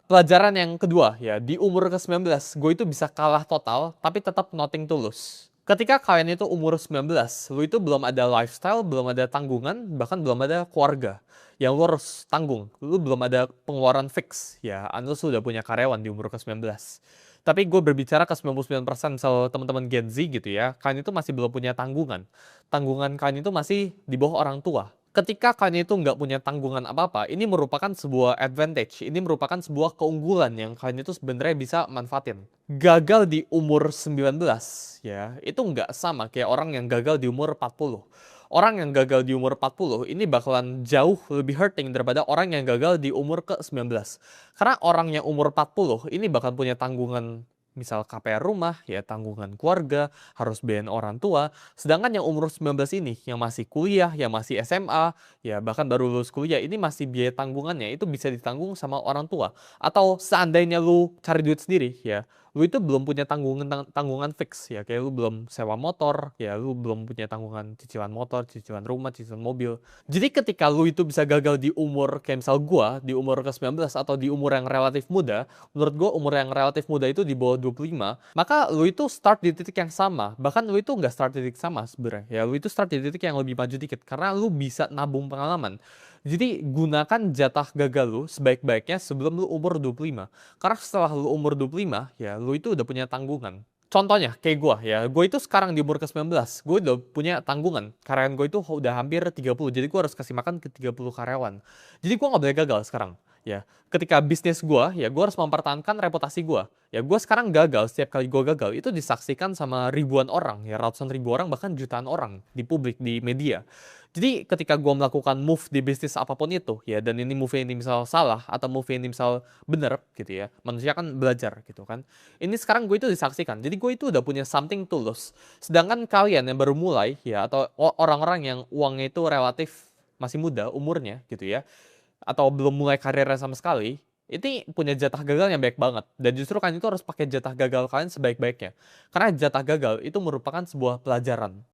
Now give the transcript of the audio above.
Pelajaran yang kedua ya, di umur ke-19, gue itu bisa kalah total, tapi tetap nothing to lose. Ketika kalian itu umur 19, lu itu belum ada lifestyle, belum ada tanggungan, bahkan belum ada keluarga. Yang lu harus tanggung, lu belum ada pengeluaran fix, ya, unless lu udah punya karyawan di umur ke-19. Tapi gue berbicara ke 99% misal teman-teman Gen Z gitu ya, kalian itu masih belum punya tanggungan. Tanggungan kalian itu masih di bawah orang tua. Ketika kalian itu nggak punya tanggungan apa-apa, ini merupakan sebuah advantage, ini merupakan sebuah keunggulan yang kalian itu sebenarnya bisa manfaatin. Gagal di umur 19, ya, itu nggak sama kayak orang yang gagal di umur 40. Orang yang gagal di umur 40 ini bakalan jauh lebih hurting daripada orang yang gagal di umur ke-19. Karena orang yang umur 40 ini bakal punya tanggungan misal KPR rumah, ya tanggungan keluarga, harus bayarin orang tua. Sedangkan yang umur 19 ini, yang masih kuliah, yang masih SMA, ya bahkan baru lulus kuliah, ini masih biaya tanggungannya, itu bisa ditanggung sama orang tua. Atau seandainya lu cari duit sendiri, ya, lu itu belum punya tanggungan fix, ya, kayak lu belum sewa motor, ya, lu belum punya tanggungan cicilan motor, cicilan rumah, cicilan mobil. Jadi ketika lu itu bisa gagal di umur, kayak misal gua, di umur ke-19 atau di umur yang relatif muda, menurut gue umur yang relatif muda itu di bawah 25, maka lu itu start di titik yang sama. Bahkan lu itu nggak start di titik sama sebenarnya. Ya, lu itu start di titik yang lebih maju dikit karena lu bisa nabung pengalaman. Jadi gunakan jatah gagal lu sebaik-baiknya sebelum lu umur 25. Karena setelah lu umur 25, ya lu itu udah punya tanggungan. Contohnya, kayak gue ya, gue itu sekarang di umur ke-19, gue udah punya tanggungan. Karyawan gue itu udah hampir 30, jadi gue harus kasih makan ke 30 karyawan. Jadi gue nggak boleh gagal sekarang. Ya, ketika bisnis gue, ya gue harus mempertahankan reputasi gue. Ya gue sekarang gagal, setiap kali gue gagal, itu disaksikan sama ribuan orang, ya ratusan ribu orang, bahkan jutaan orang di publik, di media. Jadi ketika gue melakukan move di bisnis apapun itu, ya dan ini move ini misal salah, atau move ini misal bener gitu ya, manusia kan belajar gitu kan. Ini sekarang gue itu disaksikan, jadi gue itu udah punya something to lose. Sedangkan kalian yang baru mulai, ya atau orang-orang yang uangnya itu relatif masih muda umurnya gitu ya, atau belum mulai karirnya sama sekali, ini punya jatah gagal yang baik banget. Dan justru kalian itu harus pakai jatah gagal kalian sebaik-baiknya. Karena jatah gagal itu merupakan sebuah pelajaran.